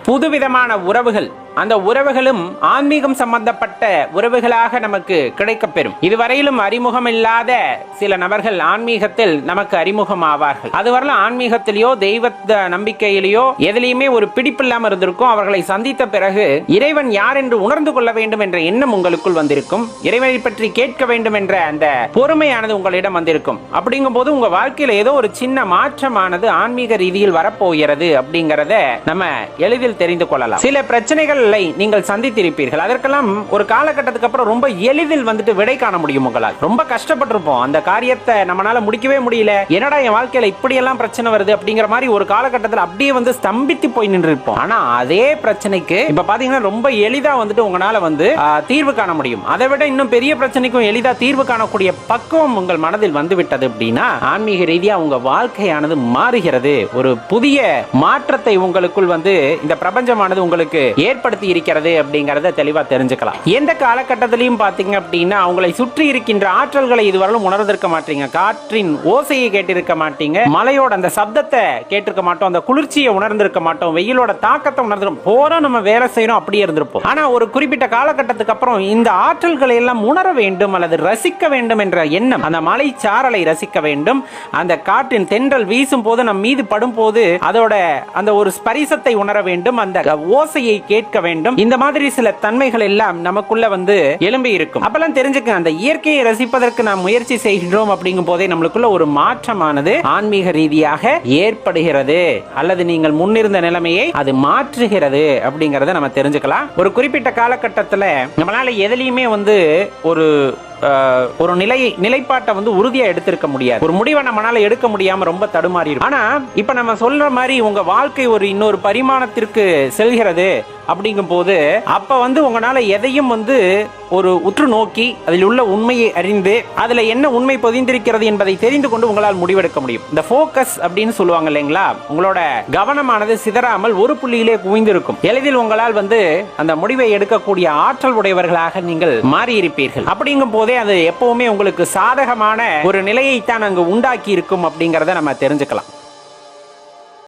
புதுவிதமான உறவுகள், அந்த உறவுகளும் ஆன்மீகம் சம்பந்தப்பட்ட உறவுகளாக நமக்கு கிடைக்கப்பெறும். இதுவரையிலும் அறிமுகம் இல்லாத சில நபர்கள் ஆன்மீகத்தில் நமக்கு அறிமுகம் ஆவார்கள். அதுவரையிலும் ஆன்மீகத்திலேயோ தெய்வ நம்பிக்கையிலேயோ எதிலையுமே ஒரு பிடிப்பில்லாம இருந்திருக்கும். அவர்களை சந்தித்த பிறகு இறைவன் யார் என்று உணர்ந்து கொள்ள வேண்டும் என்ற எண்ணம் உங்களுக்குள் வந்திருக்கும். இறைவனை பற்றி கேட்க வேண்டும் என்ற அந்த பொறுமையானது உங்களிடம் வந்திருக்கும். அப்படிங்கும் போது உங்க வாழ்க்கையில ஏதோ ஒரு சின்ன மாற்றமானது ஆன்மீக ரீதியில் வரப்போகிறது அப்படிங்கறத நம்ம எளிதில் தெரிந்து கொள்ளலாம். சில பிரச்சனைகளை நீங்கள் சந்தித்திருப்பீர்கள். அதற்கெல்லாம் ஒரு காலகட்டத்துக்கு அப்புறம் ரொம்ப எளிதில் வந்துட்டு விடை காண முடியும். உங்களால் ரொம்ப கஷ்டப்பட்டிருப்போம். அந்த காரியத்தை நம்மளால முடிக்கவே முடியல, என்னடா என் வாழ்க்கையில இப்படி எல்லாம் பிரச்சனை வருது அப்படிங்கிற மாதிரி ஒரு காலகட்டத்தில் அப்படியே வந்து ஸ்தம்பித்து போய் நின்று இருப்போம். ஆனா அதே பிரச்சனைக்கு இப்ப பாத்தீங்கன்னா ரொம்ப எளிதா வந்துட்டு உங்களால வந்து தீர்வு காண முடியும். அதை விட இன்னும் பெரிய பிரச்சனைக்கும் எளிதா தீர்வு காணக்கூடிய பக்குவம் உங்கள் மனதில் வந்துவிட்டது அப்படின்னா ஆன்மீக ரீதியா உங்க வாழ்க்கையானது மாறுகிறது. ஒரு புதிய மாற்றத்தை உங்களுக்குள் வந்து இந்த பிரபஞ்சமானது உங்களுக்கு ஏற்படுத்தி இருக்கிறது அப்படிங்கறத தெளிவா தெரிஞ்சுக்கலாம். எந்த காலகட்டத்திலையும் பாத்தீங்க அப்படின்னா அவங்களை சுற்றி இருக்கின்ற ஆற்றல்களை இதுவரையிலும் உணர்ந்திருக்க மாட்டீங்க. காற்றின் ஓசையை கேட்டிருக்க மாட்டீங்க, மலையோட அந்த சப்தத்தை கேட்டிருக்க மாட்டோம், அந்த குளிர்ச்சியை உணர்ந்திருக்க மாட்டோம், வெயிலோட தாக்கத்தை உணர்ந்திருப்போம். போறோம், நம்ம வேலை செய்யணும், அப்படியே இருந்திருப்போம். ஆனா ஒரு குறிப்பிட்ட காலகட்டத்துக்கு அப்புறம் இந்த ஆற்றல்களை எல்லாம் உணர வேண்டும் அல்லது ரசிக்க வேண்டும் என்ற எண்ணம், அந்த மலை சாரலை ரசிக்க வேண்டும், அந்த காற்றின் தென்றல் வீசும் போது நம் மீது படும் போது அதோட அந்த ஒரு ஸ்பரிசத்தை உணர வேண்டும், அந்த ஓசையை கேட்க வேண்டும். இந்த மாதிரி சில தன்மைகள் எல்லாம் நமக்குள்ள வந்து எழும்பி இருக்கும். அப்பெல்லாம் தெரிஞ்சுக்க, அந்த இயற்கையை ரசிப்பதற்கு நாம் முயற்சி செய்கிறோம் அப்படிங்கும் போதே நம்மளுக்குள்ள ஒரு மாற்றமானது ஆன்மீக ரீதியாக ஏற்படுகிறது அல்லது நீங்கள் முன்னிருந்த நிலைமையை அது மாற்றுகிறது அப்படிங்கறத நம்ம தெரிஞ்சுக்கலாம். ஒரு குறிப்பிட்ட காலகட்டத்தில் நம்மளால எதிலையுமே வந்து ஒரு நிலைப்பாட்டை வந்து உறுதியா எடுத்திருக்க முடியாது. ஒரு முடிவை நம்மளால எடுக்க முடியாம ரொம்ப தடுமாறி இருக்கும். ஆனா இப்ப நம்ம சொல்ற மாதிரி உங்க வாழ்க்கை ஒரு இன்னொரு பரிமாணத்திற்கு செல்கிறது அப்படிங்கும் போது அப்ப வந்து உங்களால எதையும் வந்து ஒரு உற்று நோக்கி அதில் உள்ள உண்மையை அறிந்து அதுல என்ன உண்மை பொதிந்திருக்கிறது என்பதை தெரிந்து கொண்டு உங்களால் முடிவெடுக்க முடியும். இந்த போக்கஸ் அப்படின்னு சொல்லுவாங்க இல்லைங்களா, உங்களோட கவனமானது சிதறாமல் ஒரு புள்ளியிலே குவிந்திருக்கும். எளிதில் உங்களால் வந்து அந்த முடிவை எடுக்கக்கூடிய ஆற்றல் உடையவர்களாக நீங்கள் மாறி இருப்பீர்கள். அப்படிங்கும் போதே அது எப்பவுமே உங்களுக்கு சாதகமான ஒரு நிலையை தான் அங்கு உண்டாக்கி இருக்கும் அப்படிங்கறத நம்ம தெரிஞ்சுக்கலாம்.